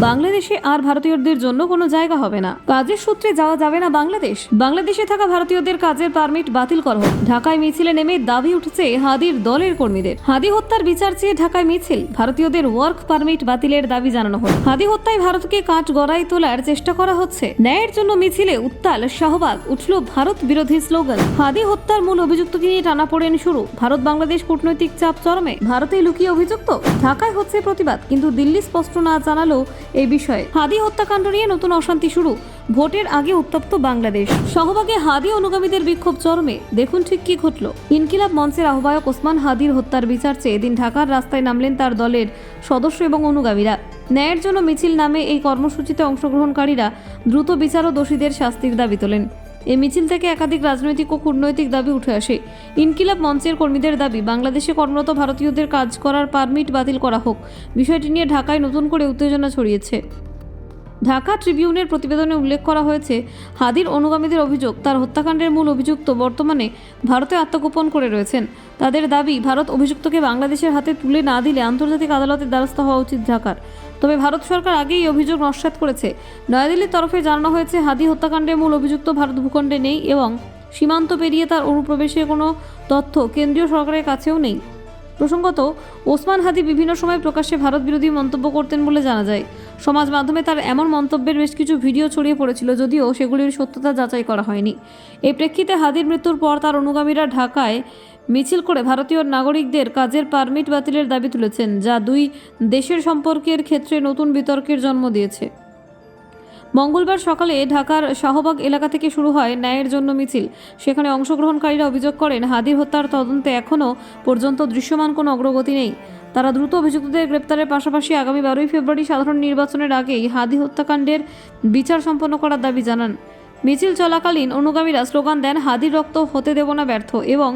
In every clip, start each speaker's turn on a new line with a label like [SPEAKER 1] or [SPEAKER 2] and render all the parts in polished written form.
[SPEAKER 1] বাংলাদেশে আর ভারতীয়দের জন্য কোনো জায়গা হবে না। কাজের সূত্রে যাওয়া যাবে না বাংলাদেশে থাকা ভারতীয়দের কাজের পারমিট বাতিল করা হোক। ঢাকায় মিছিলে নেমে দাবি উঠছে হাদির দলের কর্মীদের। হাদি হত্যার বিচার চেয়ে ঢাকায় মিছিল, ভারতীয়দের ওয়ার্ক পারমিট বাতিলের দাবি জানানো হল। হাদি হত্যায় ভারতকে কাঠ গড়ায় তোলার চেষ্টা করা হচ্ছে। ন্যায়ের জন্য মিছিলে উত্তাল শাহবাগ, উঠল ভারত বিরোধী স্লোগান। হাদি হত্যার মূল অভিযুক্তকে নিয়ে টানাপোড়েন শুরু। ভারত বাংলাদেশ কূটনৈতিক চাপ চরমে। ভারতে লুকিয়ে অভিযুক্ত, ঢাকায় হচ্ছে প্রতিবাদ, কিন্তু দিল্লি স্পষ্ট না জানালো এই বিষয়ে। হাদি হত্যাকাণ্ড নিয়ে নতুন অশান্তি শুরু। ভোটের আগে উত্তপ্ত বাংলাদেশ। শাহবাগে হাদি অনুগামীদের বিক্ষোভ চরমে। দেখুন ঠিক কি ঘটল। ইনকিলাব মঞ্চের আহ্বায়ক ওসমান হাদির হত্যার বিচার চেয়ে এদিন ঢাকার রাস্তায় নামলেন তার দলের সদস্য এবং অনুগামীরা। ন্যায়ের জন্য মিছিল নামে এই কর্মসূচিতে অংশগ্রহণকারীরা দ্রুত বিচার ও দোষীদের শাস্তির দাবি তোলেন। এই মিছিল থেকে একাধিক রাজনৈতিক ও কূটনৈতিক দাবি উঠে আসে। ইনকিলাব মঞ্চের কর্মীদের দাবি, বাংলাদেশে কর্মরত ভারতীয়দের কাজ করার পারমিট বাতিল করা হোক। বিষয়টি নিয়ে ঢাকায় নতুন করে উত্তেজনা ছড়িয়েছে। ঢাকা ট্রিবিউনের প্রতিবেদনে উল্লেখ করা হয়েছে, হাদির অনুগামীদের অভিযোগ, তার হত্যাকাণ্ডের মূল অভিযুক্ত বর্তমানে ভারতে আত্মগোপন করে রয়েছেন। তাদের দাবি, ভারত অভিযুক্তকে বাংলাদেশের হাতে তুলে না দিলে আন্তর্জাতিক আদালতের দ্বারস্থ হওয়া উচিত ঢাকার। তবে ভারত সরকার আগেই এই অভিযোগ নস্যাৎ করেছে। নয়াদিল্লির তরফে জানানো হয়েছে, হাদি হত্যাকাণ্ডের মূল অভিযুক্ত ভারত ভূখণ্ডে নেই এবং সীমান্ত পেরিয়ে তার অনুপ্রবেশের কোনো তথ্য কেন্দ্রীয় সরকারের কাছেও নেই। প্রসঙ্গত, ওসমান হাদি বিভিন্ন সময় প্রকাশ্যে ভারত বিরোধী মন্তব্য করতেন বলে জানা যায়। সমাজ মাধ্যমে তার এমন মন্তব্যের বেশ কিছু ভিডিও ছড়িয়ে পড়েছিল, যদিও সেগুলির সত্যতা যাচাই করা হয়নি। এই প্রেক্ষিতে হাদির মৃত্যুর পর তার অনুগামীরা ঢাকায় মিছিল করে ভারতীয় নাগরিকদের কাজের পারমিট বাতিলের দাবি তুলেছেন, যা দুই দেশের সম্পর্কের ক্ষেত্রে নতুন বিতর্কের জন্ম দিয়েছে। মঙ্গলবার সকালে ঢাকার শাহবাগ এলাকা থেকে শুরু হয় ন্যায়ের জন্য মিছিল। সেখানে অংশগ্রহণকারীরা অভিযোগ করেন, হাদির হত্যার তদন্তে এখনও পর্যন্ত দৃশ্যমান কোনো অগ্রগতি নেই। তারা দ্রুত অভিযুক্তদের গ্রেপ্তারের পাশাপাশি আগামী 12 ফেব্রুয়ারি সাধারণ নির্বাচনের আগেই হাদি হত্যাকাণ্ডের বিচার সম্পন্ন করার দাবি জানান। মিছিল চলাকালীন অনুগামীরা স্লোগান দেন, হাদির রক্ত হতে দেব না ব্যর্থ, এবং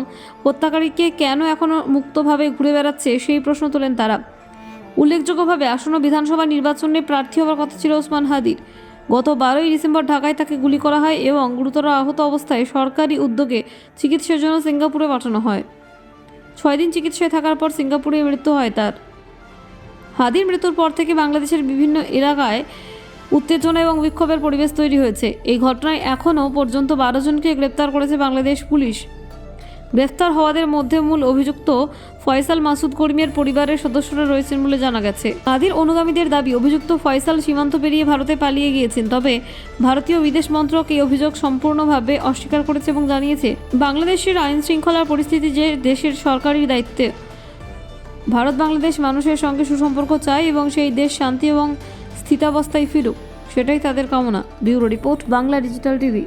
[SPEAKER 1] হত্যাকারীকে কেন এখনও মুক্তভাবে ঘুরে বেড়াচ্ছে সেই প্রশ্ন তোলেন তারা। উল্লেখযোগ্যভাবে আসন্ন বিধানসভা নির্বাচনে প্রার্থী হওয়ার কথা ছিল ওসমান হাদির। গত 12 ডিসেম্বর ঢাকায় তাকে গুলি করা হয় এবং গুরুতর আহত অবস্থায় সরকারি উদ্যোগে চিকিৎসার জন্য সিঙ্গাপুরে পাঠানো হয়। 6 দিন চিকিৎসায় থাকার পর সিঙ্গাপুরে মৃত্যু হয় তার। হাদির মৃত্যুর পর থেকে বাংলাদেশের বিভিন্ন এলাকায় উত্তেজনা এবং বিক্ষোভের পরিবেশ তৈরি হয়েছে। এই ঘটনায় এখনও পর্যন্ত 12 জনকে গ্রেপ্তার করেছে বাংলাদেশ পুলিশ। গ্রেফতার হওয়াদের মধ্যে মূল অভিযুক্ত ফয়সাল মাসুদ করিমের পরিবারের সদস্যরা রয়েছেন বলে জানা গেছে। হাদির অনুগামীদের দাবি, অভিযুক্ত ফয়সাল সীমান্ত পেরিয়ে ভারতে পালিয়ে গিয়েছেন। তবে ভারতীয় বিদেশ মন্ত্রক এই অভিযোগ সম্পূর্ণভাবে অস্বীকার করেছে এবং জানিয়েছে, বাংলাদেশের আইন শৃঙ্খলার পরিস্থিতি যে দেশের সরকারি দায়িত্বে। ভারত বাংলাদেশ মানুষের সঙ্গে সুসম্পর্ক চায় এবং সেই দেশ শান্তি এবং স্থিতাবস্থায় ফিরুক, সেটাই তাদের কামনা। Bureau report, Bangla digital TV.